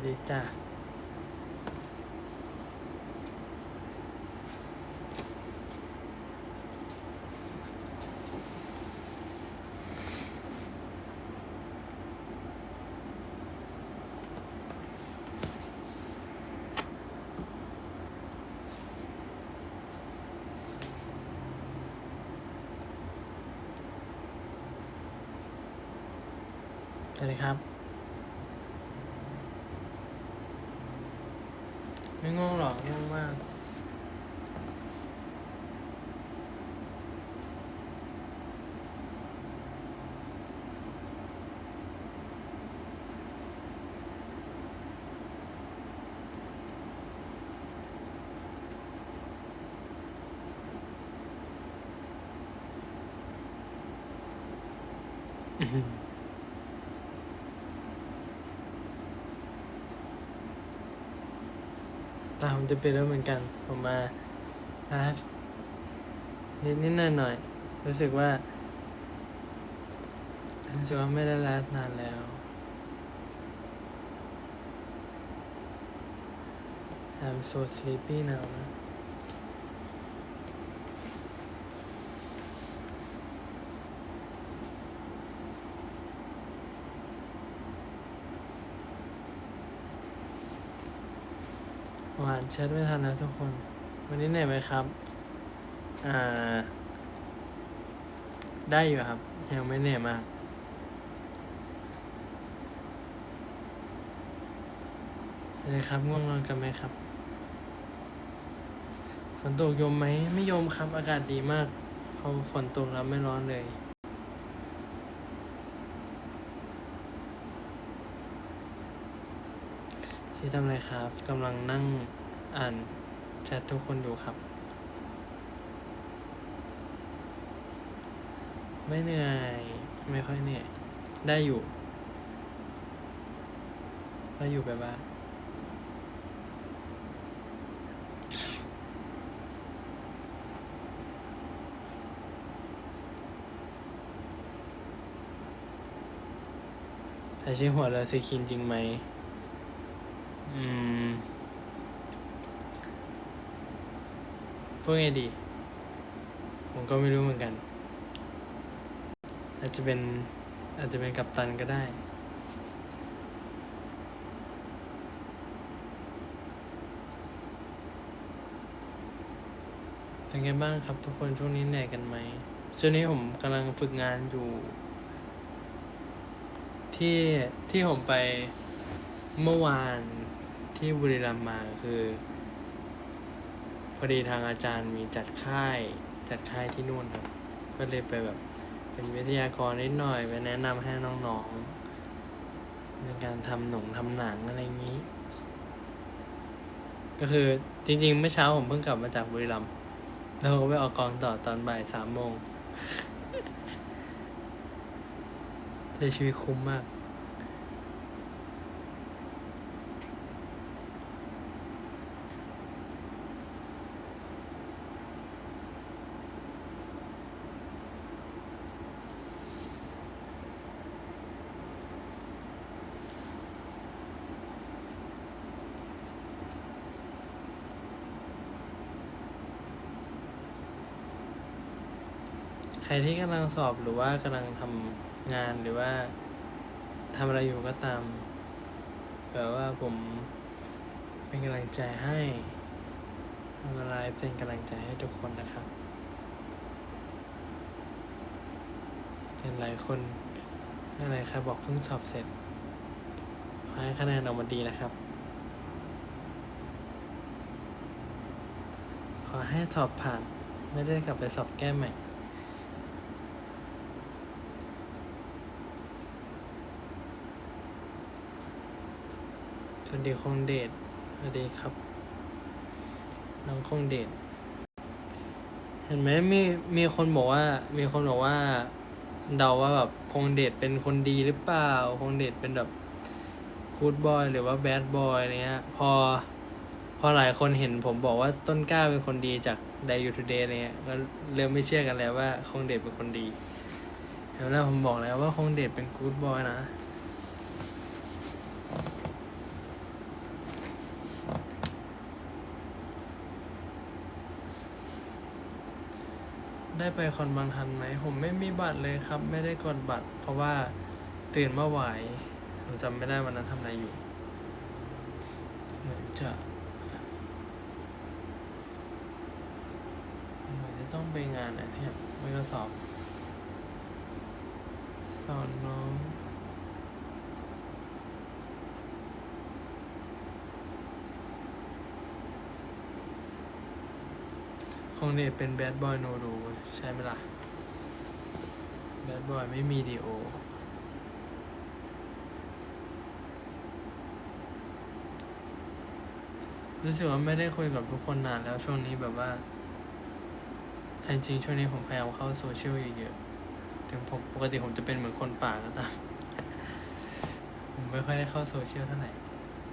ดีจ้ะสวัสดีครับไม่ง่วงหรอกง่วงมากตามจะเป็นแล้วเหมือนกันผมมาไลฟ์นิดหน่อยรู้สึกว่าไม่ได้ไลฟ์นานแล้ว I'm so sleepy now นะหวานแชทไม่ทันแล้วทุกคน วันนี้เหนื่อยไหมครับ ได้อยู่ครับ ยังไม่เหนื่อยมากสวัสดีครับง่วงนอนกันไหมครับ ฝนตกยมไหม ไม่ยมครับ อากาศดีมากพอฝนตกแล้วไม่ร้อนเลยที่ทำอะไรครับกำลังนั่งอ่านแชททุกคนอยู่ครับ ไม่เหนื่อย ไม่ค่อยเหนื่อย ได้อยู่ไปบ้างแต่ชื่อหัวเราซีคินจริงไหมพูดไงดี ผมก็ไม่รู้เหมือนกัน อาจจะเป็นกัปตันก็ได้ เป็นไงบ้างครับทุกคนช่วงนี้เหนื่อยกันไหมช่วงนี้ผมกำลังฝึกงานอยู่ ที่ผมไปเมื่อวานที่บุรีรัมย์มาคือพอดีทางอาจารย์มีจัดค่ายที่นู่นครับ ก็เลยไปแบบเป็นวิทยากรนิดหน่อยไปแนะนำให้น้องๆในการทำหนังอะไรอย่างนี้ ก็คือจริงๆเมื่อเช้าผมเพิ่งกลับมาจากบุรีรัมย์แล้วก็ไปออกกองต่อตอนบ่าย3 โมงใช้ชีวิตคุ้มมากใครที่กำลังสอบหรือว่ากำลังทำงานหรือว่าทำอะไรอยู่ก็ตามแบบว่าผมเป็นกำลังใจให้ทำอะไรเป็นกำลังใจให้ทุกคนนะครับเห็นหลายคนอะไรใครบอกเพิ่งสอบเสร็จขอให้คะแนนออกมาดีนะครับขอให้สอบผ่านไม่ได้กลับไปสอบแก้ใหม่สวัสดีคงเดชสวัสดีครับน้องคงเดชเห็นไหมมีคนบอกว่าเดาว่าแบบคงเดชเป็นคนดีหรือเปล่าคงเดชเป็นแบบกู๊ดบอยหรือว่าแบดบอยอะไรเงี้ยพอหลายคนเห็นผมบอกว่าต้นกล้าเป็นคนดีจาก Day You Today อะไรเงี้ยก็เริ่มไม่เชื่อกันแล้วว่าคงเดชเป็นคนดีเห็นแล้วผมบอกแล้วว่าคงเดชเป็นกู๊ดบอยนะ ได้ไปคอนบางทันไหม ผมไม่มีบัตรเลยครับ ไม่ได้กดบัตร เพราะว่าตื่นเมื่อวานผมจำไม่ได้วันนั้นทำอะไรอยู่ เหมือนจะต้องไปงานอะไรเนี่ยไม่ก็สอนน้องคงเดชเป็นแบดบอยโนรูใช่ไหมล่ะแบดบอยไม่มีดีโอรู้สึกว่าไม่ได้คุยกับทุกคนนานแล้วช่วงนี้แบบว่าจริงๆช่วงนี้ผมพยายามเข้าโซเชียลเยอะๆถึงผมปกติผมจะเป็นเหมือนคนป่าก็ตาม ผมไม่ค่อยได้เข้าโซเชียลเท่าไหร่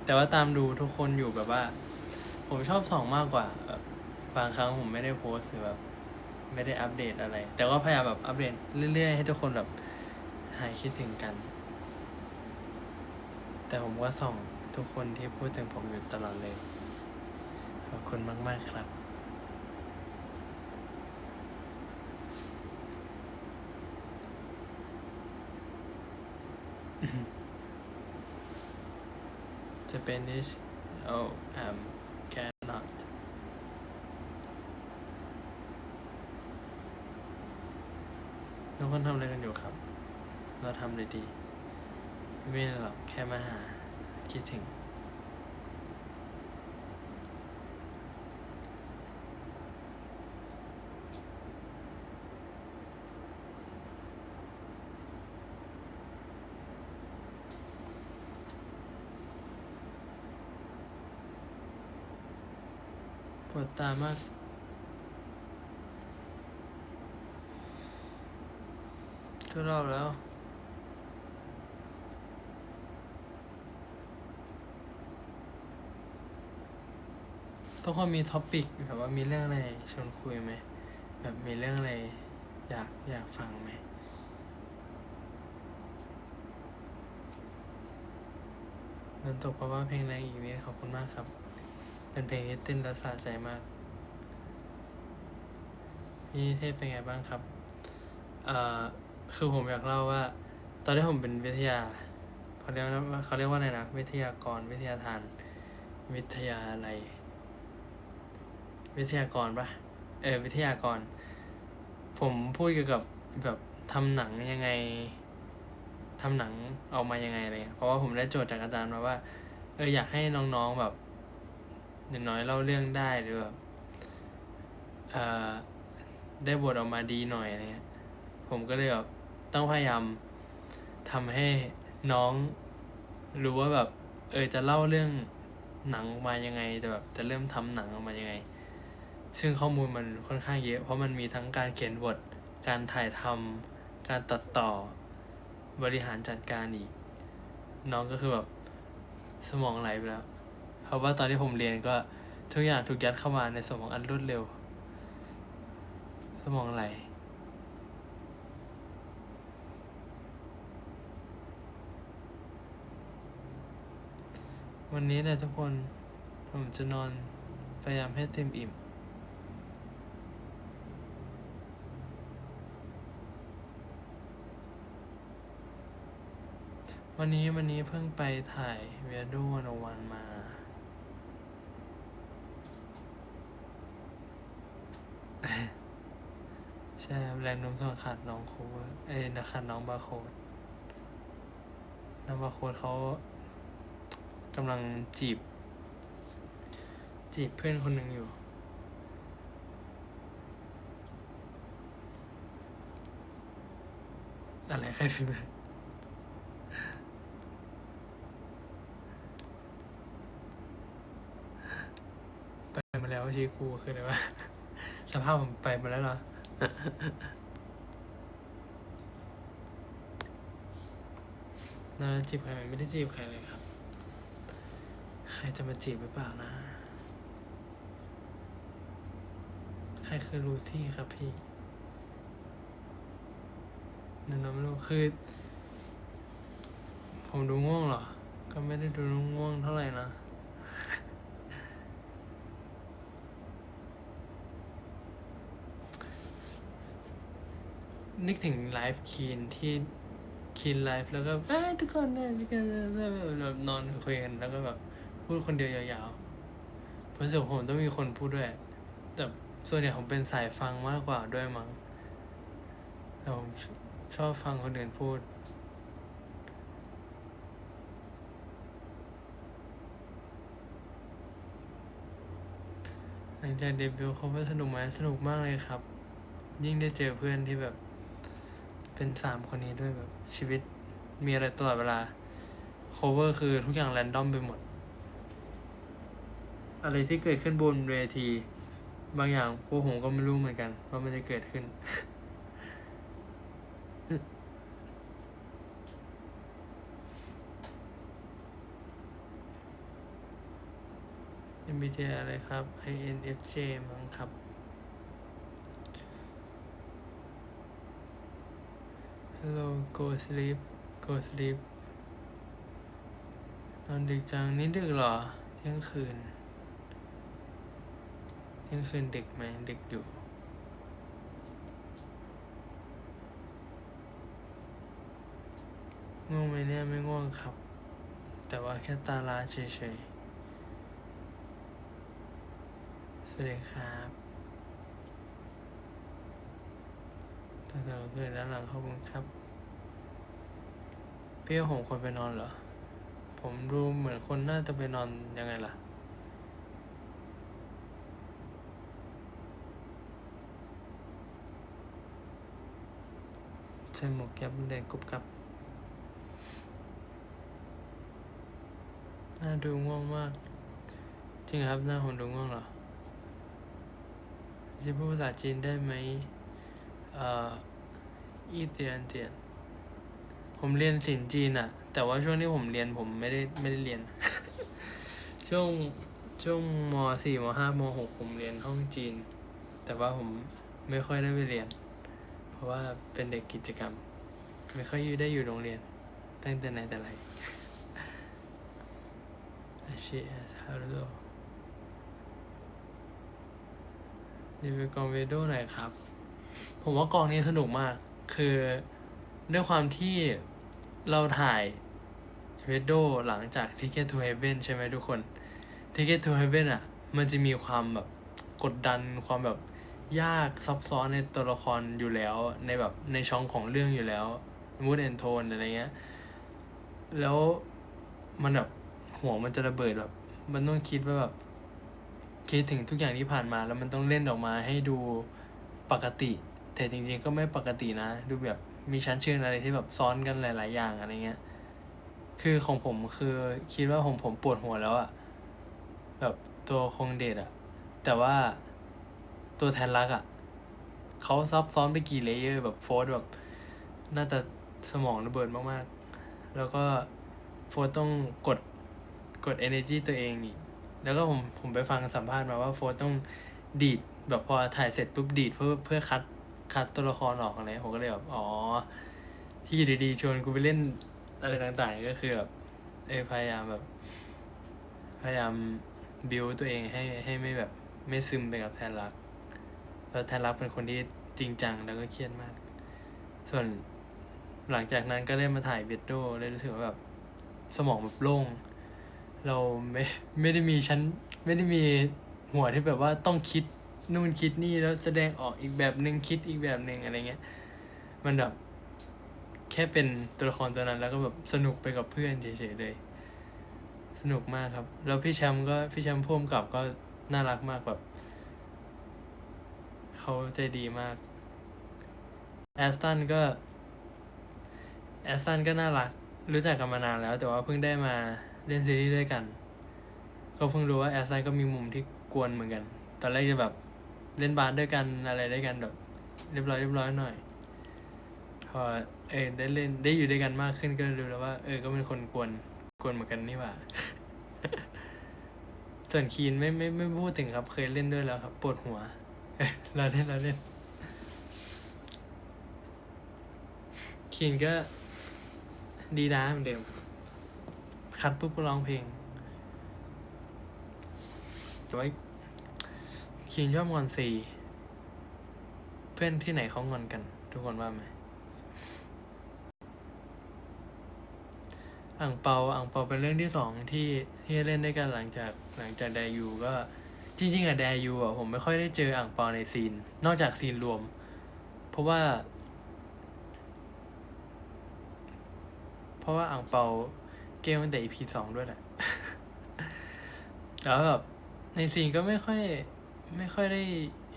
แต่ว่าตามดูทุกคนอยู่แบบว่า ผมชอบส่องมากกว่าแบบบางครั้งผมไม่ได้โพสต์หรือแบบไม่ได้อัปเดตอะไร แต่ว่าพยายามแบบอัปเดตเรื่อยๆให้ทุกคนแบบหายคิดถึงกัน แต่ผมก็ส่องทุกคนที่พูดถึงผมอยู่ตลอดเลยขอบคุณมากๆครับ Spanish oh cannot ทุกคนทำอะไรกันอยู่ครับ เราทำเลยดีไม่มีอะไรหรอกแค่มาหาคิดถึงปวดตามากทุกรอบแล้วทุกคนมีท็อปิกแบบว่ามีเรื่องอะไรชวนคุยไหมแบบมีเรื่องอะไรอยากฟังไหมมันตกเพราะว่าเพลงแรงอีกนิดขอบคุณมากครับเป็นเพลงที่เต้นและสะใจมากนี่เทพเป็นไงบ้างครับคือผมอยากเล่าว่าตอนที่ผมเป็นวิทยาเขาเรียกว่าอะไรนะวิทยากรวิทยาทานวิทยาอะไรวิทยากรปะวิทยากรผมพูดเกี่ยวกับแบบทำหนังยังไงทำหนังออกมายังไงอะไรเพราะว่าผมได้โจทย์จากอาจารย์มาว่าอยากให้น้องๆแบบอย่างน้อยเล่าเรื่องได้หรือแบบได้บทออกมาดีหน่อยอะไรเงี้ยผมก็เลยแบบต้องพยายามทำให้น้องรู้ว่าแบบจะเล่าเรื่องหนังออกมายังไงแต่แบบจะเริ่มทำหนังออกมายังไงซึ่งข้อมูลมันค่อนข้างเยอะเพราะมันมีทั้งการเขียนบทการถ่ายทำการตัดต่อบริหารจัดการอีกน้องก็คือแบบสมองไหลไปแล้วเพราะว่าตอนที่ผมเรียนก็ทุกอย่างถูกยัดเข้ามาในสมองอันรวดเร็วสมองไหลวันนี้แหละทุกคนผมจะนอนพยายามให้เต็มอิ่มวันนี้เพิ่งไปถ่ายเวียดู101มาใช่แรงโน้มถ่วงขาดน้องโค้ดนะขาดน้องบาโค้ดน้องบาโค้ดเขากำลังจีบเพื่อนคนหนึ่งอยู่อะไรใครพิมพ์ไปมาแล้วชีกูคืออะไรวะสภาพผมไปมาแล้วเหรอน่าจีบใครไม่ได้จีบใครเลยครับใครจะมาจีบหรือเปล่านะใครคือลูซี่ครับพี่นั่นไม่รู้คือผมดูง่วงเหรอก็ไม่ได้ดูง่วงเท่าไหร่นะ นึกถึงไลฟ์คีนที่คีนไลฟ์แล้วก็ทุกคนนะทุกคนนะแบบนอนคุยกันแล้วก็แบบพูดคนเดียวยาวๆรู้สึกผมต้องมีคนพูดด้วยแต่ส่วนใหญ่ผมเป็นสายฟังมากกว่าด้วยมั้งแต่ผมชอบฟังคนอื่นพูดหลังจากเดบิวต์เขาว่าสนุกไหมสนุกมากเลยครับยิ่งได้เจอเพื่อนที่แบบเป็น3 คนนี้ด้วยแบบชีวิตมีอะไรตลอดเวลา cover คือทุกอย่างแรนดอมไปหมดอะไรที่เกิดขึ้นบนเวทีบางอย่างพวกผมก็ไม่รู้เหมือนกันว่ามันจะเกิดขึ้น MBTI อะไรครับ INFJ มั้งครับ Hello go sleep go sleep นอนดึกจังนี่ดึกเหรอเที่ยงคืนดึกไหมดึกอยู่ง่วงไหมเนี่ยไม่ง่วงครับแต่ว่าแค่ตาล้าเฉยๆสวัสดีครับตั้งแต่เกิดแล้วหลังขอบคุณครับพี่ผมควรไปนอนเหรอผมดูเหมือนคนน่าจะไปนอนยังไงล่ะใส่หมวกแก๊ปแดงกุบกับหน้าดูง่วงมากจริงครับหน้าผมดูง่วงเหรอจะพูดภาษาจีนได้ไหมอีเตียนผมเรียนศิลป์จีนอะแต่ว่าช่วงที่ผมเรียนผมไม่ได้เรียน ช่วงม.4 ม.5 ม.6ผมเรียนห้องจีนแต่ว่าผมไม่ค่อยได้ไปเรียนเพราะว่าเป็นเด็กกิจกรรมไม่ค่อยได้อยู่โรงเรียนตั้งแต่ไหนแต่ไรอาชีพฮารุโดรีวิวกองเวโดหน่อยครับผมว่ากองนี้สนุกมากคือด้วยความที่เราถ่ายเวโดหลังจาก Ticket to Heaven ใช่ไหมทุกคน Ticket to Heaven อ่ะมันจะมีความแบบกดดันความแบบยากซับซ้อนในตัวละครอยู่แล้วในแบบในช่องของเรื่องอยู่แล้ว mood and tone อะไรเงี้ยแล้วมันแบบหัวมันจะระเบิดแบบมันต้องคิดว่าแบบคิดถึงทุกอย่างที่ผ่านมาแล้วมันต้องเล่นออกมาให้ดูปกติแต่จริงๆก็ไม่ปกตินะดูแบบมีชั้นเชิงอะไรที่แบบซ้อนกันหลายๆอย่างอะไรเงี้ยคือของผมคือคิดว่าผมปวดหัวแล้วอะแบบตัวคงเดชอะแต่ว่าตัวแทนรักอะเขาซับซ้อนไปกี่เลเยอร์แบบโฟร์แบบน่าจะสมองระเบิดมากๆแล้วก็โฟร์ต้องกด energy ตัวเองอีกแล้วก็ผมไปฟังสัมภาษณ์มาว่าโฟร์ต้องดีดแบบพอถ่ายเสร็จปุ๊บดีดเพื่อคัดตัวละครออกอะไรผมก็เลยแบบอ๋อที่อยู่ดีๆชวนกูไปเล่นอะไรต่างๆก็คือแบบพยายามแบบพยายามบิวตัวเองให้ไม่แบบไม่ซึมไปกับแทนรักแล้วแทนรักเป็นคนที่จริงจังแล้วก็เครียดมากส่วนหลังจากนั้นก็ได้มาถ่ายเวดโดเลยรู้สึกว่าแบบสมองแบบโล่งเราไม่ได้มีชั้นไม่ได้มีหัวที่แบบว่าต้องคิดนู่นคิดนี่แล้วแสดงออกอีกแบบหนึ่งคิดอีกแบบหนึ่งอะไรเงี้ยมันแบบแค่เป็นตัวละครตัวนั้นแล้วก็แบบสนุกไปกับเพื่อนเฉยๆเลยสนุกมากครับแล้วพี่แชมป์พ่วงกับก็น่ารักมากแบบเขาใจดีมากแอสตันก็น่ารักรู้จักกันมานานแล้วแต่ว่าเพิ่งได้มาเล่นซีรีส์ด้วยกันก็เพิ่งรู้ว่าแอสตันก็มีมุมที่กวนเหมือนกันตอนแรกจะแบบเล่นบาสด้วยกันอะไรด้วยกันแบบเรียบร้อยหน่อยพอได้เล่นได้อยู่ด้วยกันมากขึ้นก็รู้แล้วว่าก็เป็นคนกวนเหมือนกันนี่หว่า ส่วนคีนไม่พูดถึงครับเคยเล่นด้วยแล้วครับปวดหัวเราเล่นคีนก็ดีด้าเหมือนเดิมคัดปุ๊บก็ร้องเพลงแต่ว่าคีนชอบงอนซีเพื่อนที่ไหนเขางอนกัน ทุกคนว่าไหมอ่างเปาเป็นเรื่องที่สองที่เล่นด้วยกันหลังจากแดยูก็จริงๆอะแดยูอะผมไม่ค่อยได้เจออ่างเปาในซีนนอกจากซีนรวม เพราะว่าอ่างเปาเกมตั้งแต่ EP 2ด้วยแหละ แล้วแบบในซีนก็ไม่ค่อยได้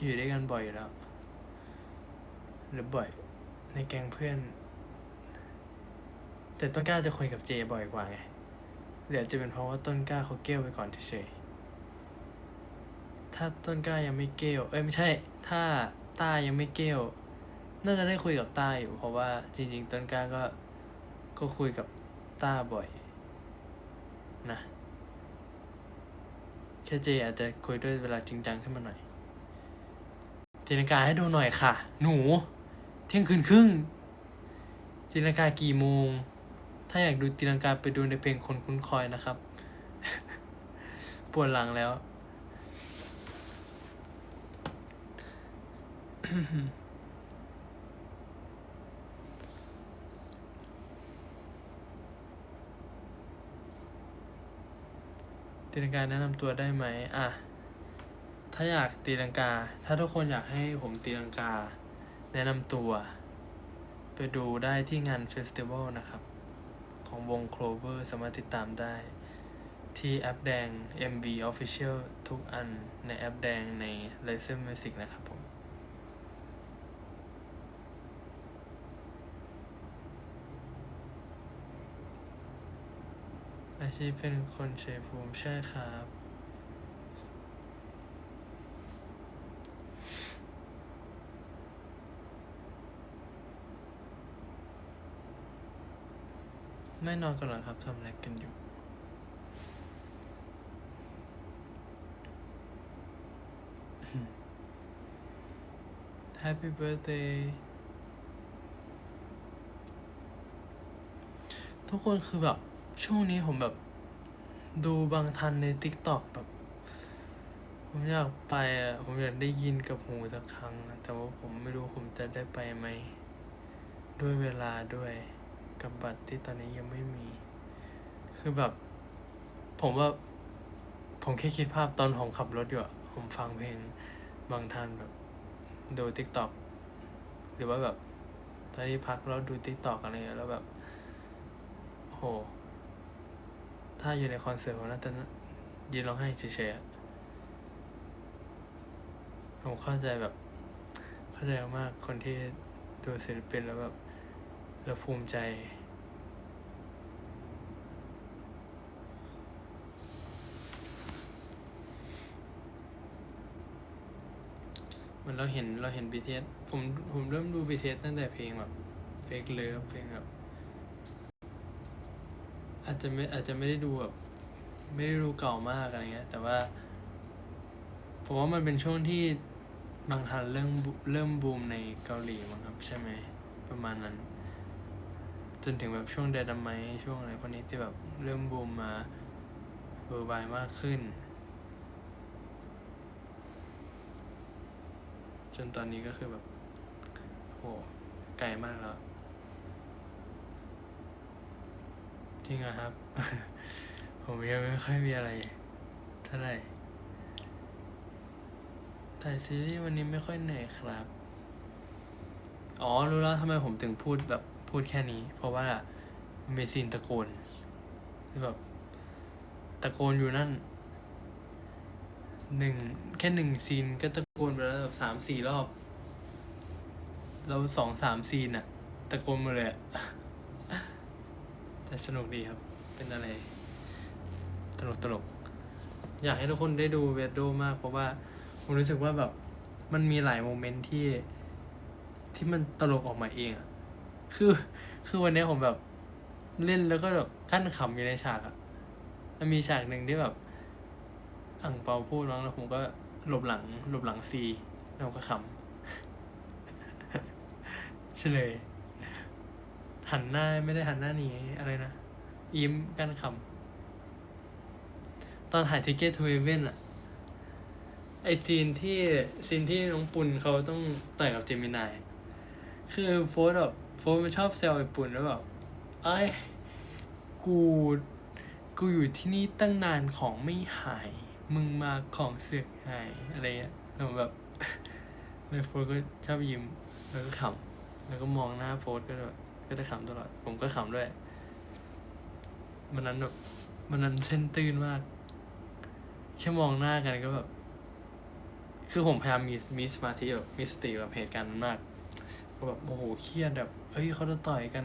อยู่ด้วยกันบ่อยอยู่แล้ว หรือบ่อยในแก๊งเพื่อน แต่ต้นกล้าจะคุยกับเจบ่อยกว่าไงเดี๋ยวจะเป็นเพราะว่าต้นกล้าเขาเกลไปก่อนเฉยๆถ้าต้นกล้ายังไม่เกลไม่ใช่ ถ้าต้ายังไม่เกลน่าจะได้คุยกับต้าอยู่ เพราะว่าจริงๆต้นกล้าก็คุยกับต้าบ่อยนะแค่เจอาจจะคุยด้วยเวลาจริงจังขึ้นมาหน่อยตีลังกาให้ดูหน่อยค่ะ หนูเที่ยงคืนครึ่งตีลังกากี่โมง ถ้าอยากดูตีลังกาไปดูในเพลงคนคุ้นคอยนะครับ ปวดหลังแล้ว ตีลังกาแนะนำตัวได้ไหมถ้าอยากตีลังกา ถ้าทุกคนอยากให้ผมตีลังกา แนะนำตัว ไปดูได้ที่งานเฟสติวัลนะครับ ของวง Clover สามารถติดตามได้ ที่แอปแดง MV Official ทุกอันในแอปแดงใน Laser Music นะครับผม อาชีพเป็นคนชัยภูมิใช่ครับ ไม่นอนกันหรอครับทำอะไรกันอยู่ Happy birthday ทุกคนคือแบบช่วงนี้ผมแบบดูบางทันใน TikTok แบบผมอยากไปผมอยากได้ยินกับหูสักครั้งแต่ว่าผมไม่รู้ผมจะได้ไปไหมด้วยเวลาด้วยกับบัตรที่ตอนนี้ยังไม่มี คือแบบผมว่าผมแค่คิดภาพตอนผมขับรถอยู่ผมฟังเพลงบางทันแบบดู TikTok หรือว่าแบบตอนที่พักแล้วดู TikTok อะไรเงี้ยแล้วแบบโหถ้าอยู่ในคอนเสิร์ตผมน่าจะยืนร้องไห้เฉยๆผมเข้าใจมากคนที่ดูศิลปินแล้วแบบแล้วภูมิใจเหมือนเราเห็น BTS ผมเริ่มดู BTS ตั้งแต่เพลงแบบ Fake Love เพลงแบบอาจจะไม่ได้ดูแบบไม่ได้ดูเก่ามากอะไรเงี้ยแต่ว่าผมว่ามันเป็นช่วงที่บางทันเริ่มบูมในเกาหลีมั้งครับใช่ไหมประมาณนั้นจนถึงแบบช่วงเดนามายช่วงอะไรพวกนี้ที่แบบเริ่มบูมมาเวอร์ไบมากขึ้นจนตอนนี้ก็คือแบบโหไกลมากแล้วจริงอะครับ ผมยังไม่ค่อยมีอะไรเท่าไหร่ถ่ายซีรีส์วันนี้ไม่ค่อยเหนื่อยครับ อ๋อรู้แล้วทำไมผมถึงพูดแค่นี้ เพราะว่ามันมีซีนตะโกนที่แบบตะโกนอยู่นั่นแค่หนึ่งซีนก็ตะโกนไปแล้วแบบ3-4 รอบแล้ว2-3 ซีนอะตะโกนมาเลยอะแต่สนุกดีครับ เป็นอะไรตลกอยากให้ทุกคนได้ดูเวดโดมาก เพราะว่าผมรู้สึกว่าแบบมันมีหลายโมเมนต์ที่มันตลกออกมาเองอะคือวันนี้ผมแบบเล่นแล้วก็แบบกั้นขำอยู่ในฉากอะมันมีฉากหนึ่งที่แบบอั่งเปาพูดมั้งแล้วผมก็หลบหลังซีแล้วผมก็ขำเฉลยหันหน้าไม่ได้หันหน้าหนีอะไรนะยิ้มกั้นขำตอนถ่ายทิกเก็ตทูเอเว่นอะไอซีนที่น้องปุณเขาต้องต่อยกับเจมินาย คือโฟร์แบบโฟร์มันชอบแซวไอ้ปุ่นแล้วแบบเอ้ยกูกูอยู่ที่นี่ตั้งนานของไม่หายมึงมาของเสือกหายอะไรเงี้ยแล้วแบบ แล้วโฟร์ก็ชอบยิ้มแล้วก็ขำแล้วก็มองหน้าโฟร์ก็แบบก็จะขำตลอดผมก็ขำด้วยมันนั้นแบบมันนั้นเส้นตื้นมากแค่มองหน้ากันก็แบบคือผมพยายามมีสมาธิแบบมีสติกับเหตุการณ์นั้นมากก็แบบโอ้โหเครียดแบบเฮ้ยเขาจะต่อยกัน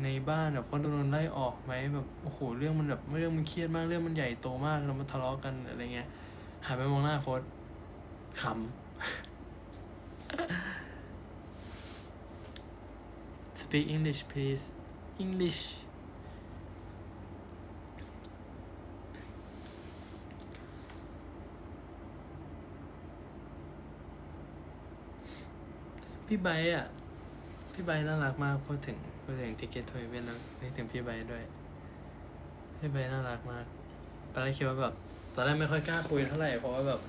ในบ้านแบบเขาโดนไล่ออกไหมแบบโอ้โหเรื่องมันแบบเรื่องมันเครียดมากเรื่องมันใหญ่โตมากแล้วมันทะเลาะกันอะไรเงี้ยหันไปมองหน้าโฟร์ขำ Speak English please English พี่ไบร์ทอ่ะพี่ไบร์ทน่ารักมากพูดถึงTicket to Heavenแล้วนึกถึงพี่ไบร์ทด้วยพี่ไบร์ทน่ารักมากตอนแรกคิดว่าแบบตอนแรกไม่ค่อยกล้าคุยเท่าไหร่เพราะว่าแบบ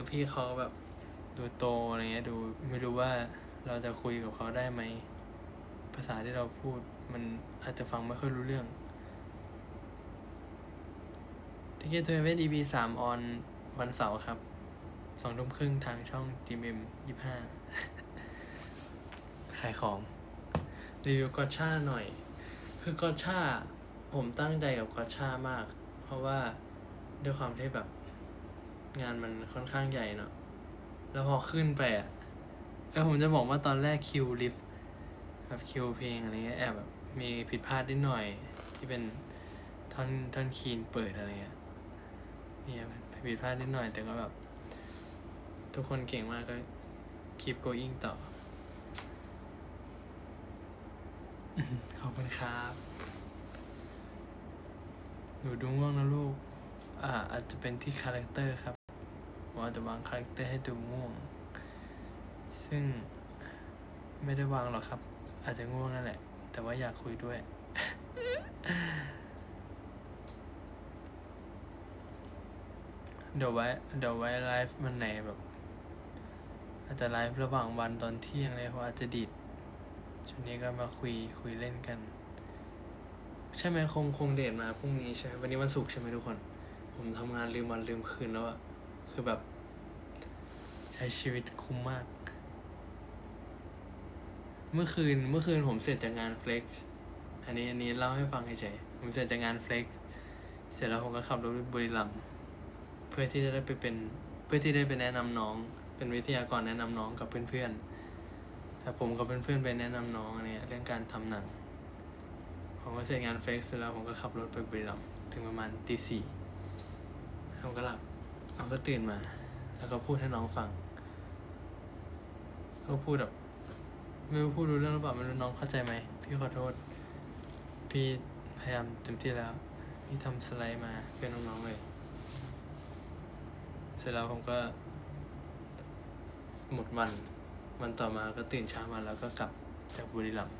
พี่เขาแบบดูโตอะไรเงี้ยดูไม่รู้ว่าเราจะคุยกับเขาได้ไหมภาษาที่เราพูดมันอาจจะฟังไม่ค่อยรู้เรื่อง Ticket to Heaven EP 3 ออนวันเสาร์ครับ20:30ทางช่อง GMM 25ขายของรีวิวกอชช่าหน่อยคือกอชช่าผมตั้งใจกับกอชช่ามากเพราะว่าด้วยความที่แบบงานมันค่อนข้างใหญ่เนาะแล้วพอขึ้นไปผมจะบอกว่าตอนแรกคิวลิฟต์แบบคิวเพลงอะไรเงี้ยแอบแบบมีผิดพลาดนิดหน่อยที่เป็นท่อนคีนเปิดอะไรเงี้ยเนี่ยผิดพลาดนิดหน่อยแต่ก็แบบทุกคนเก่งมากก็ keep going ต่อ ขอบคุณครับหนูดูง่วงนะลูกอาจจะเป็นที่คาแรคเตอร์ครับผมอาจจะวางคาแรคเตอร์ให้ดูง่วงซึ่งไม่ได้วางหรอกครับอาจจะง่วงนั่นแหละแต่ว่าอยากคุยด้วย เดี๋ยวไว้ไลฟ์มันไหนแบบอาจจะไลฟ์ระหว่างวันตอนเที่ยงเลยเพราะอาจจะดิดช่วงนี้ก็มาคุยเล่นกันใช่ไหมคงเดทมาพรุ่งนี้ใช่ไหมวันนี้วันศุกร์ใช่ไหมทุกคนผมทำงานลืมวันลืมคืนแล้วอะคือแบบใช้ชีวิตคุ้มมากเมื่อคืนผมเสร็จจากงานเฟล็กอันนี้เล่าให้ฟังเฉยๆผมเสร็จจากงานเฟล็กเสร็จแล้วผมก็ขับรถไปบุรีรัมย์เพื่อที่ได้ไปแนะนำน้องเป็นวิทยากรแนะนำน้องกับเพื่อนๆแต่ผมกับเพื่อนๆไปแนะนำน้องเนี่ยเรื่องการทำหนังผมก็เสร็จงานเฟล็กเสร็จแล้วผมก็ขับรถไปบุรีรัมย์ถึงประมาณตี 4ผมก็หลับน้องก็ตื่นมาแล้วก็พูดให้น้องฟังก็พูดแบบไม่รู้พูดรู้เรื่องหรือเปล่าไม่รู้น้องเข้าใจไหมพี่ขอโทษพี่พยายามเต็มที่แล้วพี่ทำสไลด์มาเพื่อน้องๆเลยเสร็จแล้วผมก็หมดวันต่อมาก็ตื่นเช้ามาแล้วก็กลับจากบุรีรัมย์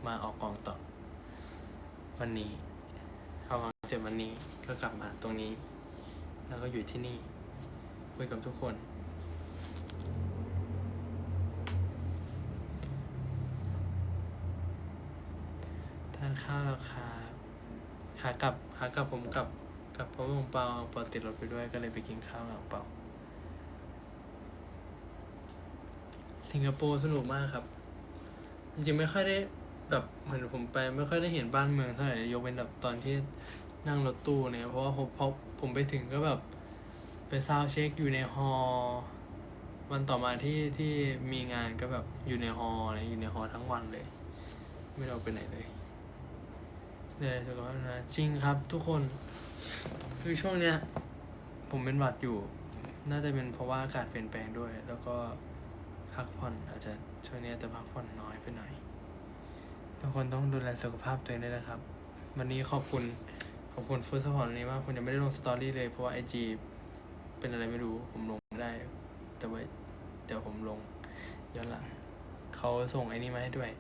มาออกกองต่อวันนี้เอากองเสร็จวันนี้ก็กลับมาตรงนี้แล้วก็อยู่ที่นี่คุยกับทุกคนทานข้าวแล้วครับขากลับผมกลับเพราะผมเปาติดรถไปด้วยก็เลยไปกินข้าวกับเปาสิงคโปร์สนุกมากครับจริงๆไม่ค่อยได้แบบเหมือนผมไปไม่ค่อยได้เห็นบ้านเมืองเท่าไหร่ยกเว้นแบบตอนที่นั่งรถตู้เนี่ยเพราะว่าพอผมไปถึงก็แบบไปซาวด์เช็คอยู่ในฮอลล์วันต่อมาที่มีงานก็แบบอยู่ในฮอลล์อะไรอยู่ในฮอลล์ทั้งวันเลยไม่ได้ออกไปไหนเลยเลยสุขภาพนะจริงครับทุกคนคือช่วงเนี้ยผมเป็นหวัดอยู่น่าจะเป็นเพราะว่าอากาศเปลี่ยนแปลงด้วยแล้วก็พักผ่อนอาจจะช่วงนี้จะพักผ่อนน้อยไปหน่อยทุกคนต้องดูแลสุขภาพตัวเองด้วยนะครับวันนี้ขอบคุณฟู้ดซัพพอร์ตนี้มากผมยังไม่ได้ลงสตอรี่เลยเพราะว่า IG เป็นอะไรไม่รู้ผมลงไม่ได้แต่ว่าเดี๋ยวผมลงย้อนหลังเขาส่งไอ้นี่มาให้ด้วย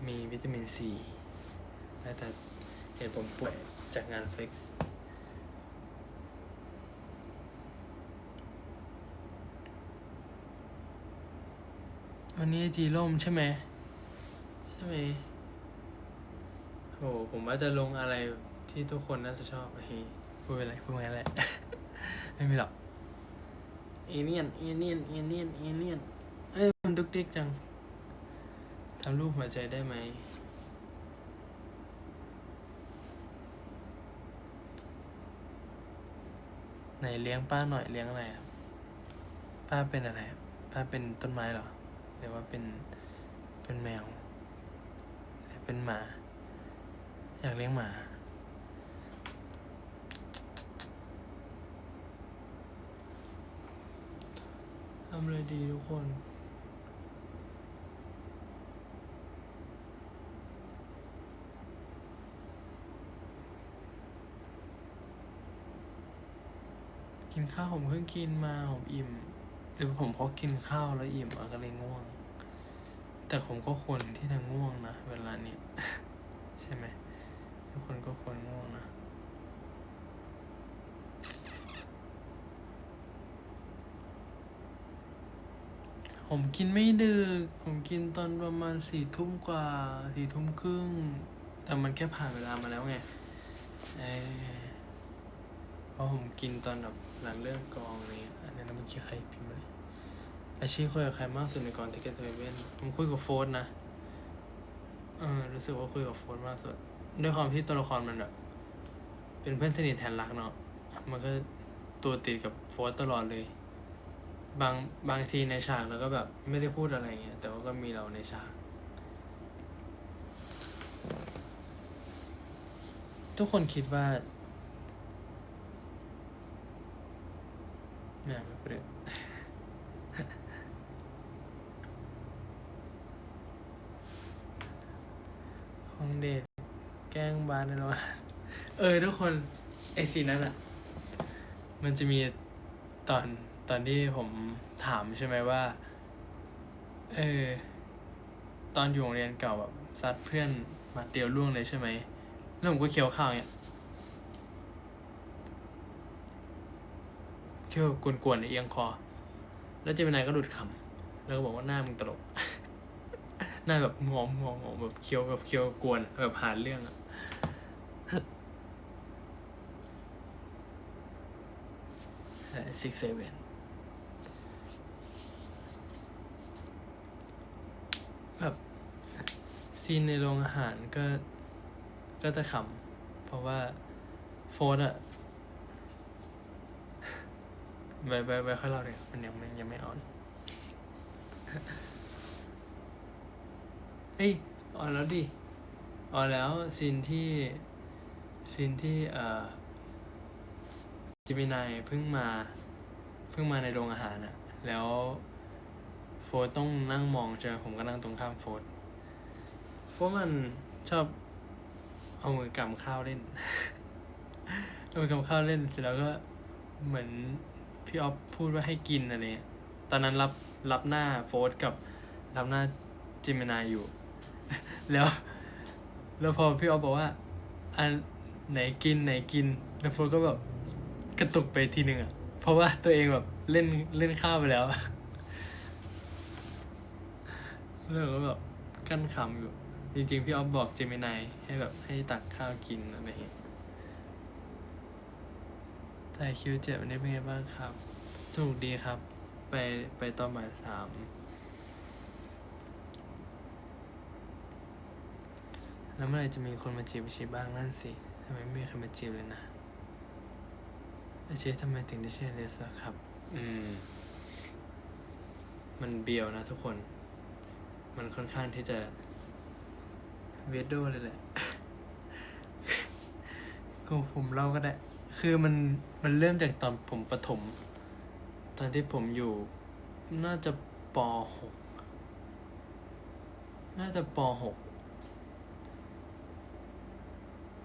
มีวิตามินซีแต่เห็นผมป่วยจากงานเฟล็กซ์ วันนี้จีร่มใช่ไหมโหผมว่าจะลงอะไรที่ทุกคนน่าจะชอบพูดไปเลยพูดงั้นแหละ ไม่มีหรอกเอเลี่ยนมันดุกดิกจังทำรูปหัวใจได้ไหมไหนเลี้ยงป้าหน่อยเลี้ยงอะไรครับป้าเป็นอะไรครับป้าเป็นต้นไม้เหรอหรือว่าเป็นแมวหรือเป็นหมาอยากเลี้ยงหมาทำอะไรดีทุกคนกินข้าวผมเพิ่งกินมาผมอิ่มหรือผมเพราะกินข้าวแล้วอิ่มก็เลยง่วงแต่ผมก็ควรที่จะง่วงนะเวลานี้ ใช่ไหมทุกคนก็ควรง่วงนะผมกินไม่ดึกผมกินตอนประมาณ4 ทุ่มกว่า4 ทุ่มครึ่งแต่มันแค่ผ่านเวลามาแล้วไงเพราะผมกินตอนแบบหลังเลิกกองอะไรเงี้ยอันนั้นเมื่อกี้ใครพิมพ์มาเลยอาชีพคุยกับใครมากสุดในกองทิกเก็ตเทเว่นผมคุยกับโฟร์นะรู้สึกว่าคุยกับโฟร์มากสุดด้วยความที่ตัวละครมันแบบเป็นเพื่อนสนิทแทนรักเนาะมันก็ตัวติดกับโฟร์ตลอดเลยบางทีในฉากเราก็แบบไม่ได้พูดอะไรเงี้ยแต่ว่าก็มีเราในฉากทุกคนคิดว่าเนี่ยไม่พูดเลยของเดทแกล้งบาสในระหว่างทุกคนไอซีนนั้นอ่ะมันจะมีตอนที่ผมถามใช่ไหมว่าตอนอยู่โรงเรียนเก่าแบบซัดเพื่อนมาเตียวล่วงเลยใช่ไหมแล้วผมก็เคี้ยวข้าวเนี่ยเคี้ยวกวนๆในเอียงคอแล้วเจมินายก็หลุดคำแล้วก็บอกว่าหน้ามึงตลก หน้าแบบงอมแบบเคี้ยวกวนแบบหาเรื่องอะ6-7แบบซีนในโรงอาหารก็จะขำเพราะว่าโฟร์อะไปค่อยเล่าเลยมันยังไม่ออนออนแล้วดิออนแล้วซีนที่จิมินายเพิ่งมาในโรงอาหารอะแล้วโฟร์ต้องนั่งมองใช่ไหมผมก็นั่งตรงข้ามโฟร์มันชอบเอามือกำข้าวเล่น เอามือกำข้าวเล่นเสร็จแล้วก็เหมือนพี่ออฟพูดว่าให้กินอะไรเงี้ยตอนนั้นรับหน้าโฟร์กับรับหน้าจิมินายอยู่ แล้วพอพี่ออฟบอกว่าอันไหนกินแล้วโฟร์ก็แบบกระตุกไปทีนึงอ่ะเพราะว่าตัวเองแบบเล่นข้าวไปแล้ว แล้วก็แบบกั้นขำอยู่จริงๆพี่ออฟบอกเจมินายให้ตักข้าวกินอะไรอย่างเงี้ยถ่ายคิว7วันนี้เป็นไงบ้างครับสนุกดีครับ ไปตอนบ่าย 3แล้วเมื่อไหร่จะมีคนมาจีบชีบ้างนั่นสิทำไมไม่มีใครมาจีบเลยนะเชฟทำไมถึงได้ชื่อเลสครับมันเบียวนะทุกคนมันค่อนข้างที่จะเวดโดเลยแหละ ก็ผมเล่าก็ได้คือมันเริ่มจากตอนผมประถมตอนที่ผมอยู่น่าจะป .6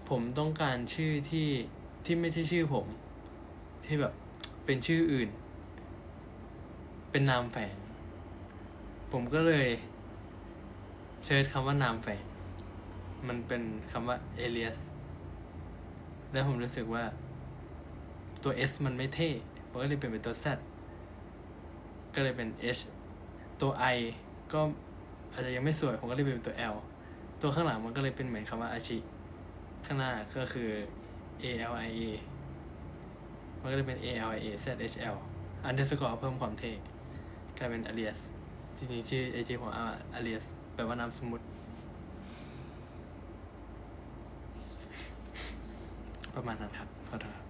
ผมต้องการชื่อที่ไม่ใช่ชื่อผมที่แบบเป็นชื่ออื่นเป็นนามแฝงผมก็เลยเซิร์ชคำว่านามแฝงมันเป็นคำว่าเอเลียสแล้วผมรู้สึกว่าตัว S มันไม่เท่ผมก็เลยเปลี่ยนเป็นตัว Z ก็เลยเป็น H ตัว I ก็อาจจะยังไม่สวยผมก็เลยเป็นตัว L ตัวข้างหลังมันก็เลยเป็นเหมือนคำว่าอาชิข้างหน้าก็คือ ALIA มันก็เลยเป็น ALIA ZHL underscore เพิ่มความเท่กลายเป็น alias จริงๆชื่อ IG ของalias แปลว่านามสมมุติประมาณนั้นครับขอโทษครับ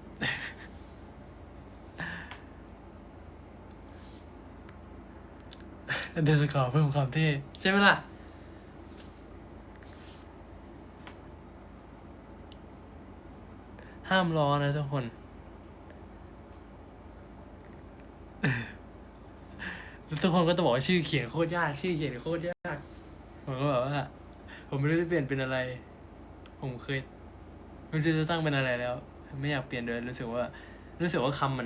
underscore เพิ่มความเท่ใช่ไหมล่ะห้ามรอนะทุกคนแล้วทุกคนก็จะบอกว่าชื่อเขียนโคตรยากชื่อเขียนโคตรยากผมก็แบบว่าผมไม่รู้จะเปลี่ยนเป็นอะไรผมเคยไม่รู้จะตั้งเป็นอะไรแล้วไม่อยากเปลี่ยนเลยรู้สึกว่าคำ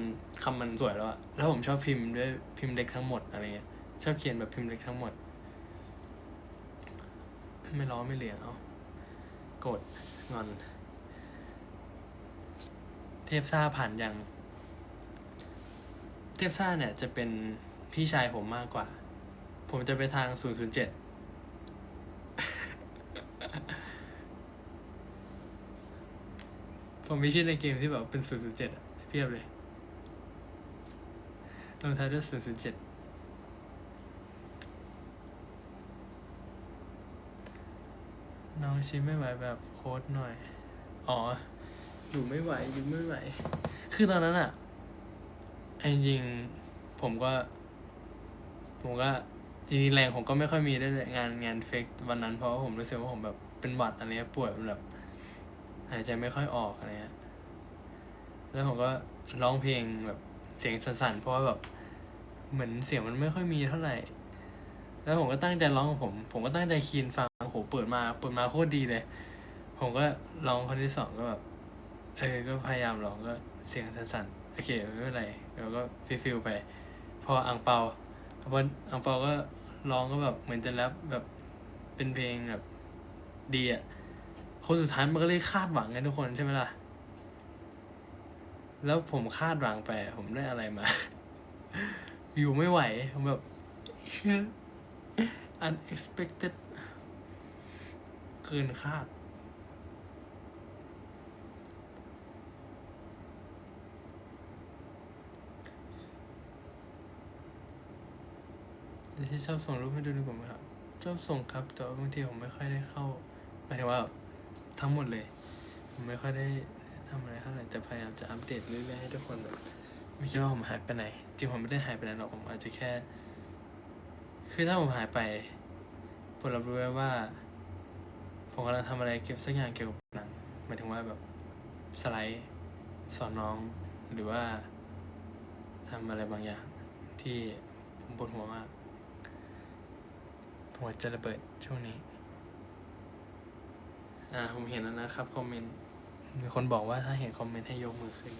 มันสวยแล้วอะแล้วผมชอบพิมพ์ด้วยพิมพ์เล็กทั้งหมดอะไรเงี้ยชอบเขียนแบบพิมพ์เล็กทั้งหมดไม่ล้อไม่เหลี่ยงเอาโกรธงอนเทพซ่าผ่านยังเทพซ่าเนี่ยจะเป็นพี่ชายผมมากกว่าผมจะไปทาง007ผมมีชื่อในเกมที่แบบเป็น007อะเพียบเลยลงท้ายด้วย007น้องชิมไม่ไหวแบบโค้ดหน่อยอ๋ออยู่ไม่ไหวคือตอนนั้นอะจริงๆผมก็จริงๆแรงผมก็ไม่ค่อยมีได้เลยงานเฟกวันนั้นเพราะว่าผมรู้สึกว่าผมแบบเป็นหวัดอะไรเงี้ยป่วยแบบหายใจไม่ค่อยออกอะไรเงี้ยแล้วผมก็ร้องเพลงแบบเสียงสั่นๆเพราะว่าแบบเหมือนเสียงมันไม่ค่อยมีเท่าไหร่แล้วผมก็ตั้งใจร้องของผมก็ตั้งใจคีนฟังโหเปิดมาโคตรดีเลยผมก็ร้องคนที่สองก็แบบก็พยายามร้องก็เสียงสั่นๆโอเคไม่เป็นไรเราก็ฟิลไปพออังเปาก็ร้องก็แบบเหมือนจะแรปแบบเป็นเพลงแบบดีอ่ะคนสุดท้ายมันก็เลยคาดหวังกันทุกคนใช่ไหมล่ะแล้วผมคาดหวังไปผมได้อะไรมา อยู่ไม่ไหวผมแบบเชื่อ unexpected เกินคาดแต่ที่ชอบส่งรูปให้ดูในกลุ่มครับชอบส่งครับแต่ว่าบางทีผมไม่ค่อยได้เข้าหมายถึงว่าทั้งหมดเลยผมไม่ค่อยได้ทำอะไรเท่าไหร่จะพยายามจะอัปเดตเรื่อยๆให้ทุกคนแบบไม่คิดว่าผมหายไปไหนจริงผมไม่ได้หายไปไหนหรอกผมอาจจะแค่คือถ้าผมหายไปผมรับรู้ไว้ว่าผมกำลังทำอะไรเก็บสักอย่างเกี่ยวกับหนังหมายถึงว่าแบบสไลด์สอนน้องหรือว่าทำอะไรบางอย่างที่ผมปวดหัวมากหัวจะระเบิดช่วงนี้ผมเห็นแล้วนะครับคอมเมนต์มีคนบอกว่าถ้าเห็นคอมเมนต์ให้ยกมือขึ้น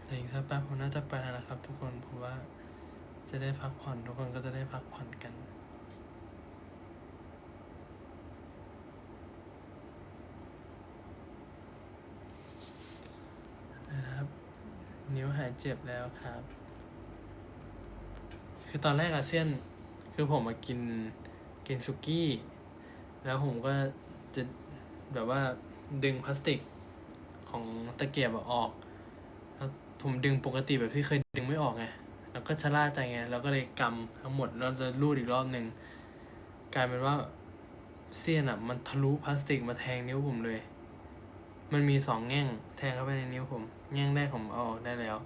แต่อีกสักแป๊บผมน่าจะไปแล้วนะครับทุกคนเพราะว่าจะได้พักผ่อนทุกคนก็จะได้พักผ่อนกันนะครับนิ้วหายเจ็บแล้วครับคือตอนแรกอะเซียนคือผมมากินสุกี้แล้วผมก็จะแบบว่าดึงพลาสติกของตะเกียบออกแล้วผมดึงปกติแบบที่เคยดึงไม่ออกไงแล้วก็ชะล่าใจไงแล้วก็เลยกำทั้งหมดแล้วจะรูดอีกรอบนึงกลายเป็นว่าเสี้ยนอะมันทะลุพลาสติกมาแทงนิ้วผมเลยมันมี2แง่งแทงเข้าไปในนิ้วผมแง่งแรกผมเอาออกได้แล้ว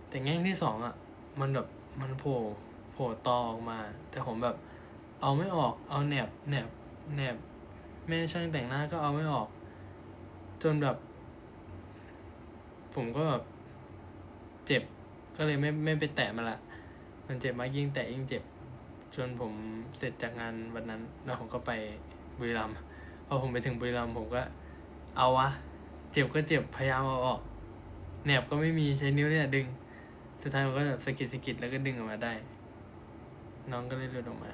แต่แง่งที่2อะมันแบบมันโผล่ตอออกมาแต่ผมแบบเอาไม่ออกเอาแหนบแม่ช่างแต่งหน้าก็เอาไม่ออกจนแบบผมก็แบบเจ็บก็เลยไม่ไปแตะมันละมันเจ็บมากยิ่งแตะยิ่งเจ็บจนผมเสร็จจากงานวันนั้นแล้วผมก็ไปบุรีรัมย์พอผมไปถึงบุรีรัมย์ผมก็เอาวะเจ็บก็เจ็บพยายามเอาออกแหนบก็ไม่มีใช้นิ้วเนี่ยดึงสุดท้ายมันก็แบบสะกิดแล้วก็ดึงออกมาได้ น้องก็เลยหลุดออกมา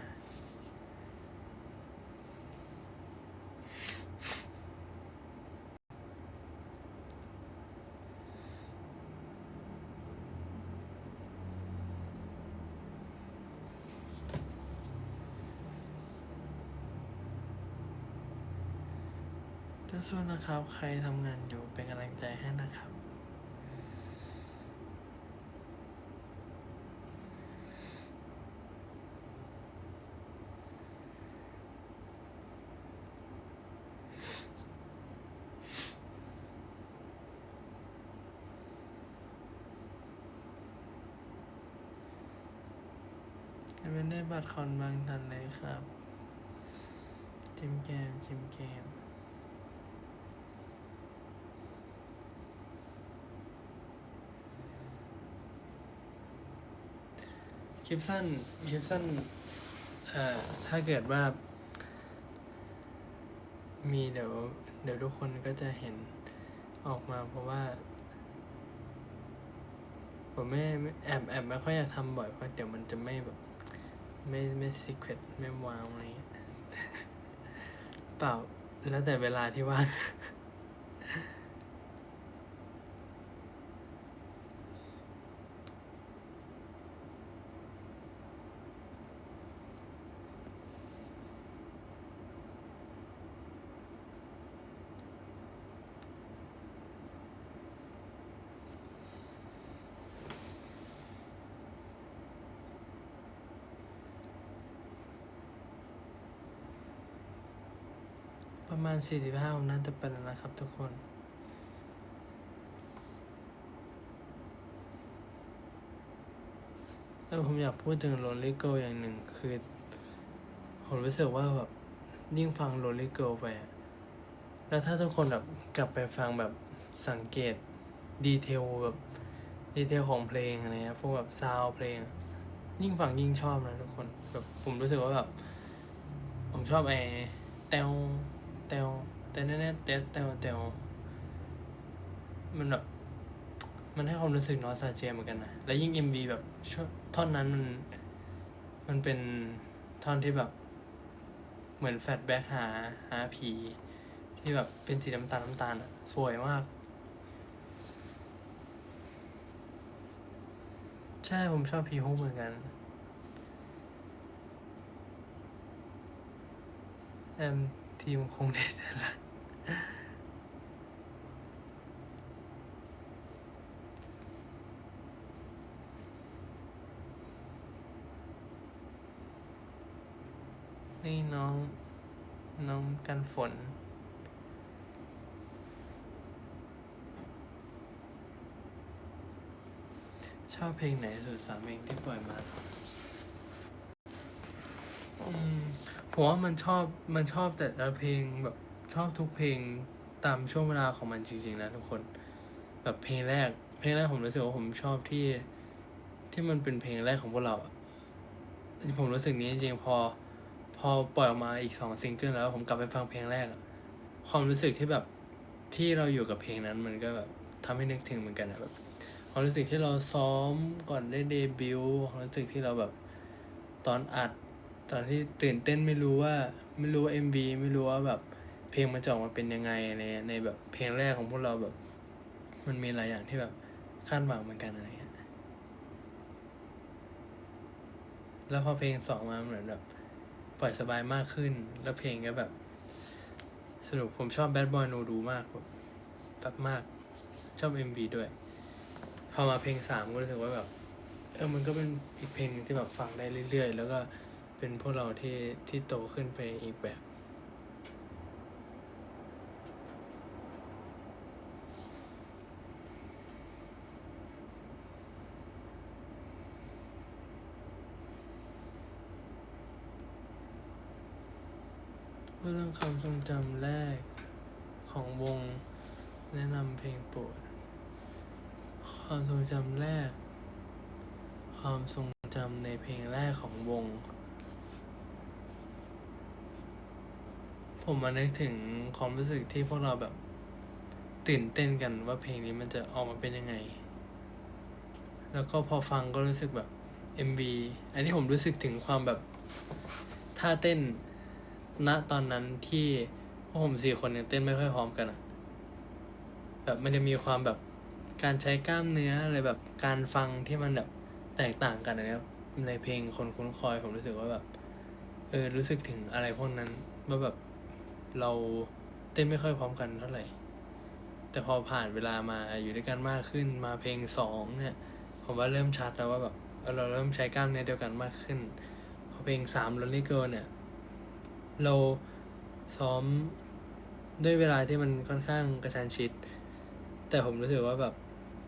สู้ๆนะครับใครทำงานอยู่เป็นกำลังใจให้นะครับไม่ได้บัตรคอนบางทันเลยครับจิมเกมคลิปสั้นถ้าเกิดว่ามีเดี๋ยวทุกคนก็จะเห็นออกมาเพราะว่าผมไม่แอบไม่ค่อยอยากทำบ่อยเพราะเดี๋ยวมันจะไม่แบบไม่ซีเครตไม่วางอะไรเงี้ย เปล่าแล้วแต่เวลาที่ว่าง ประมาณ45ผมน่าจะเป็นแล้วนะครับทุกคนแล้วผมอยากพูดถึง Lonely Girl อย่างหนึ่งคือผมรู้สึกว่าแบบยิ่งฟัง Lonely Girl ไปแล้วถ้าทุกคนแบบกลับไปฟังแบบสังเกตดีเทลของเพลงอะไรเงี้ยพวกแบบซาวเพลงยิ่งฟังยิ่งชอบนะทุกคนแบบผมรู้สึกว่าแบบผมชอบเตวเตวแต่แน่ๆเตวมันแบบมันให้ความรู้สึกนอสตาเจียเหมือนกันนะแล้วยิ่ง MV แบบช่วงท่อนนั้นมันเป็นท่อนที่แบบเหมือนแฟลชแบ็กหาผีที่แบบเป็นสีน้ำตาลอ่ะสวยมากใช่ผมชอบพีฮุกเหมือนกันทีมคงเด็ดละนี่น้องกันฝนชอบเพลงไหนสุด3เพลงที่ปล่อยมาผมว่ามันชอบแต่ละเพลงแบบชอบทุกเพลงตามช่วงเวลาของมันจริงๆนะทุกคนแบบเพลงแรกผมรู้สึกว่าผมชอบที่มันเป็นเพลงแรกของพวกเราอะผมรู้สึกนี้จริงๆพอปล่อยออกมาอีก2ซิงเกิลแล้วผมกลับไปฟังเพลงแรกอะความรู้สึกที่แบบที่เราอยู่กับเพลงนั้นมันก็แบบทำให้นึกถึงเหมือนกันอะแบบความรู้สึกที่เราซ้อมก่อนได้เดบิวต์ความรู้สึกที่เราแบบตอนอัดตอนที่ตื่นเต้นไม่รู้ว่า MV ไม่รู้ว่าแบบเพลงมันจะออกมาเป็นยังไงในแบบเพลงแรกของพวกเราแบบมันมีหลายอย่างที่แบบคาดหวังเหมือนกันอะไรเงี้ยแล้วพอเพลง2มาเหมือนแบบปล่อยสบายมากขึ้นแล้วเพลงก็แบบสรุปผมชอบ Bad Boy No Do มากแบบมากชอบ MV ด้วยพอมาเพลง3ก็รู้สึกว่าแบบมันก็เป็นอีกเพลงนึงที่แบบฟังได้เรื่อยๆแล้วก็เป็นพวกเราที่โตขึ้นไปอีกแบบเรื่องความทรงจำแรกของวงแนะนำเพลงโปรดความทรงจำแรกความทรงจำในเพลงแรกของวงผมมานึกถึงความรู้สึกที่พวกเราแบบตื่นเต้นกันว่าเพลงนี้มันจะออกมาเป็นยังไงแล้วก็พอฟังก็รู้สึกแบบ MV อันนี้ผมรู้สึกถึงความแบบท่าเต้นณตอนนั้นที่พวกผม4 คนเนี่ยเต้นไม่ค่อยพร้อมกันอะแบบมันจะมีความแบบการใช้กล้ามเนื้ออะไรแบบการฟังที่มันแบบแตกต่างกันนะครับในเพลงคนคุ้นคอยผมรู้สึกว่าแบบรู้สึกถึงอะไรพวกนั้นว่าแบบเราเต้นไม่ค่อยพร้อมกันเท่าไหร่แต่พอผ่านเวลามาอยู่ด้วยกันมากขึ้นมาเพลง2เนี่ยผมว่าเริ่มชัดแล้วว่าแบบเราเริ่มใช้กล้ามเนื้อเดียวกันมากขึ้นพอเพลง3 Lonely Girl เนี่ยเราซ้อมด้วยเวลาที่มันค่อนข้างกระชั้นชิดแต่ผมรู้สึกว่าแบบ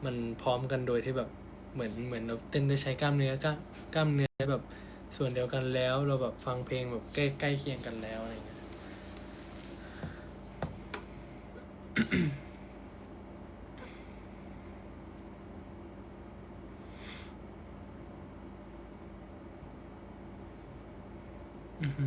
มันพร้อมกันโดยที่แบบเหมือนเราเต้นด้วยใช้กล้ามเนื้แบบส่วนเดียวกันแล้วเราแบบฟังเพลงแบบใกล้เคียงกันแล้วอะไรเงี้ย อือฮึ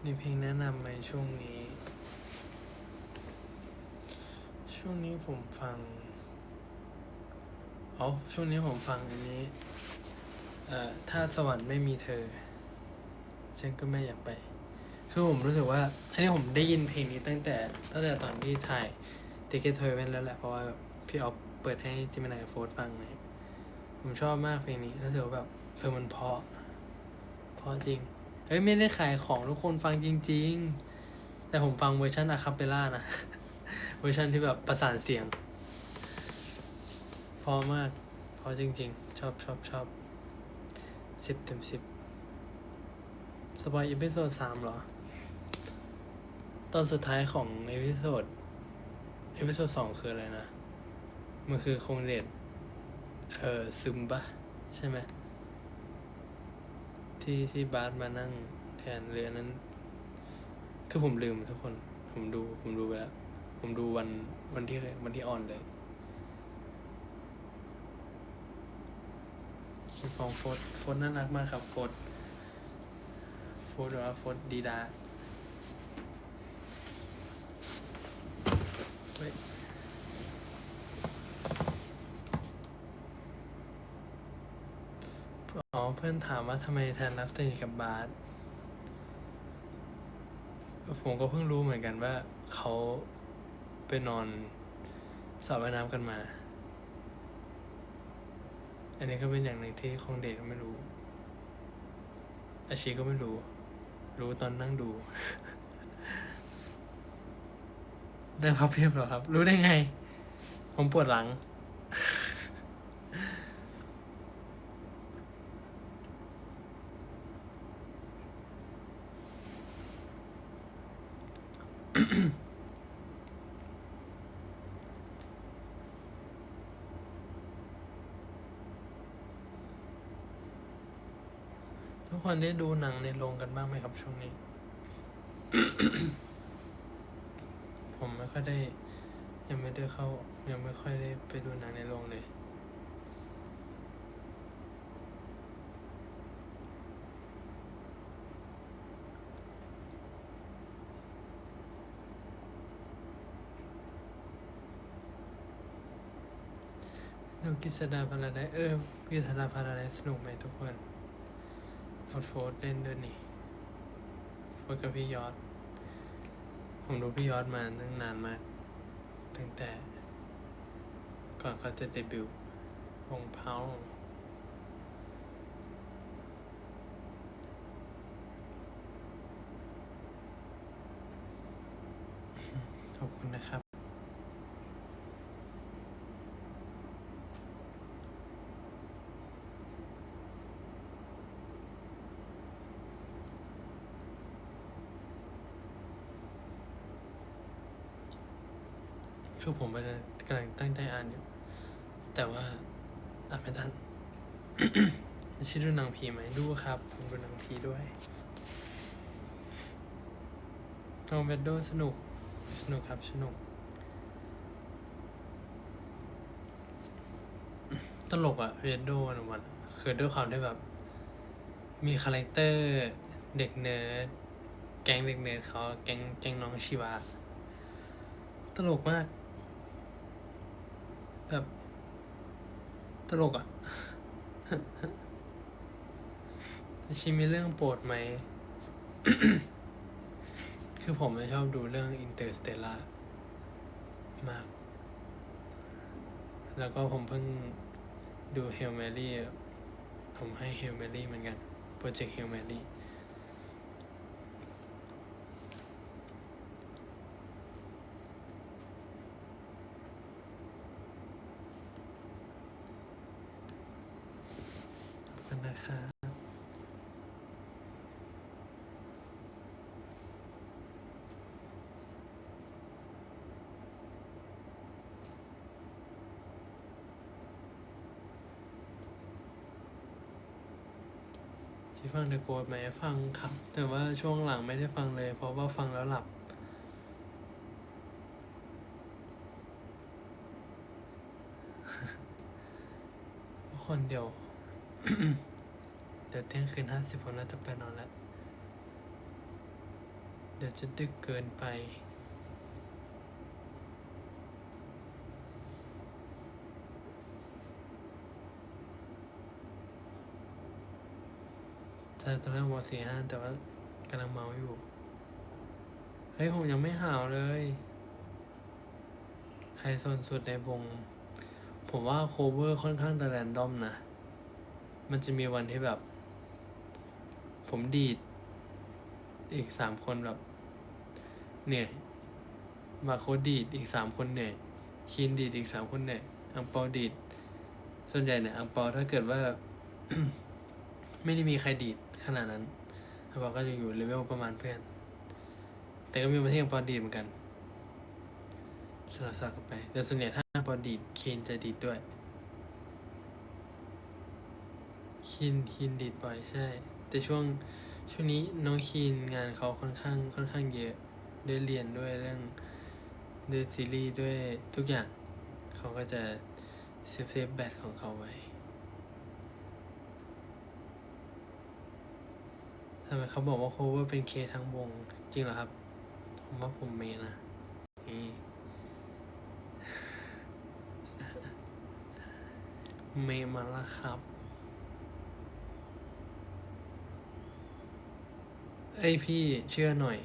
มีเพลงแนะนำไหมช่วงนี้ ช่วงนี้ผมฟังช่วงนี้ผมฟังอันนี้ถ้าสวรรค์ไม่มีเธอฉันก็ไม่อยากไป คือผมรู้สึกว่า อันนี้ผมได้ยินเพลงนี้ตั้งแต่ตอนที่ถ่าย Ticket to Heaven แล้วแหละ เพราะว่าแบบพี่ออฟเปิดให้จิมินายกับโฟร์ฟังไงผมชอบมากเพลงนี้รู้สึกว่าแบบมันเพราะจริงไม่ได้ขายของทุกคนฟังจริงๆแต่ผมฟังเวอร์ชันอะคาเปล่านะ เวอร์ชันที่แบบประสานเสียงเพราะมากเพราะจริงๆ ชอบ10/10สปอยอีพิโซด3เหรอ ตอนสุดท้ายของอีพิโซด2คืออะไรนะ มันคือคงเดชซึมปะใช่ไหมที่บาสมานั่งแทนเรือนั้น คือผมลืมทุกคน ผมดูไปแล้ว ผมดูวันที่ออนเลยของโฟร์น่ารักมากครับโฟร์หรือว่าโฟร์ดีดาเฮ้ยเพื่อนถามว่าทำไมแทนรักสนิทกับบาสผมก็เพิ่งรู้เหมือนกันว่าเขาไปนอนสระว่ายน้ำกันมา อันนี้ก็เป็นอย่างหนึ่งที่คงเดชไม่รู้ อาชีก็ไม่รู้ รู้ตอนนั่งดู ได้พับเพียบเหรอครับ รู้ได้ไง ผมปวดหลัง ทุกคนได้ดูหนังในโรงกันบ้างไหมครับช่วงนี้ ผมไม่ค่อยได้ ยังไม่ค่อยได้ไปดูหนังในโรงเลยดูกิษดาพาราไดซ์กิษดาพาราไดซ์สนุกไหมทุกคนโฟร์เล่นด้วยนี่โฟร์กับพี่ยอด ผมดูพี่ยอดมาตั้งนานมาก ตั้งแต่ก่อนเขาจะเดบิวต์วงเพาขอบคุณนะครับ คือผมกำลังตั้งใจอ่านอยู่ แต่ว่าอ่านไม่ทัน ชื่อดูหนังผีไหมดูครับ ผมดูหนังผีด้วยทอมเวดโดสนุกครับสนุก ตลกอะเรนโดวันคือด้วยความที่แบบ มีคาแรคเตอร์เด็กเนิร์ดแก๊งเด็กเนิร์ดเขาแก๊งน้องชิวะตลกมาก แบบตลกอะ ชิมีเรื่องโปรดไหม คือผมชอบดูเรื่อง Interstellar มาก แล้วก็ผมเพิ่งดู Hail Mary ผมให้ Hail Mary เหมือนกัน โปรเจกต์ Hail Mary ขอบคุณนะครับที่ฟัง The Ghost ไหมฟังครับ แต่ว่าช่วงหลังไม่ได้ฟังเลย เพราะว่าฟังแล้วหลับ คนเดียว เดี๋ยวเที่ยงคืน50ผมน่าจะไปนอนแล้ว เดี๋ยวจะดึกเกินไป แต่ตอนแรกบอก4-5แต่ว่ากำลังเมาอยู่ เฮ้ยผมยังไม่หาวเลย ใครโซนสุดในวง ผมว่าโคเวอร์ค่อนข้างจะแรนดอมนะ มันจะมีวันที่แบบ ผมดีดอีก3คนแบบเหนื่อยมาโคดีดอีก3คนเหนื่อยคีนดีดอีก3คนเหนื่อยอังเปาดีดส่วนใหญ่เนี่ยอังเปาถ้าเกิดว่า ไม่ได้มีใครดีดขนาดนั้นอังเปาก็จะอยู่เลเวลประมาณเพื่อน แต่ก็มีประเทศอังเปาดีดเหมือนกันสลับกันไปแต่ส่วนใหญ่ถ้าอังเปาดีดคีนจะดีดด้วยคีนดีดบ่อยใช่ แต่ช่วงนี้น้องคีนงานเขาค่อนข้างเยอะด้วยเรียนด้วยเรื่องด้วยซีรีส์ด้วยทุกอย่าง เขาก็จะเซฟแบตของเขาไว้ทำไมเขาบอกว่าโคเวอร์เป็นเคทั้งวง จริงเหรอครับ ผมว่าผมเมนะนี่เมมาแล้วครับ เอ้ยพี่เชื่อหน่อย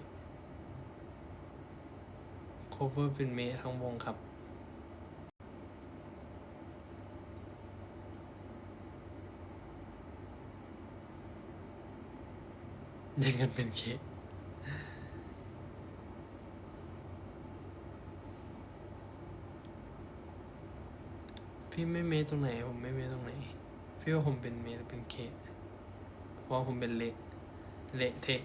โคเวอร์เป็นเมทั้งวงครับยังกันเป็นเคพี่ไม่เมตรงไหนผมไม่เมตรงไหนพี่ว่าผมเป็นเมหรือเป็นเคเพราะว่าผมเป็นเละเทะ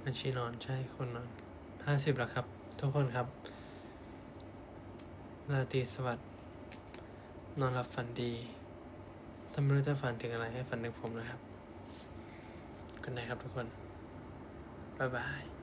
บัญชีนอนใช่คนนอน50แล้วครับ ทุกคนครับราตรีสวัสดิ์นอนหลับฝันดีถ้าไม่รู้จะฝันถึงอะไรให้ฝันถึงผมนะครับกันไหนครับทุกคนบ๊ายบาย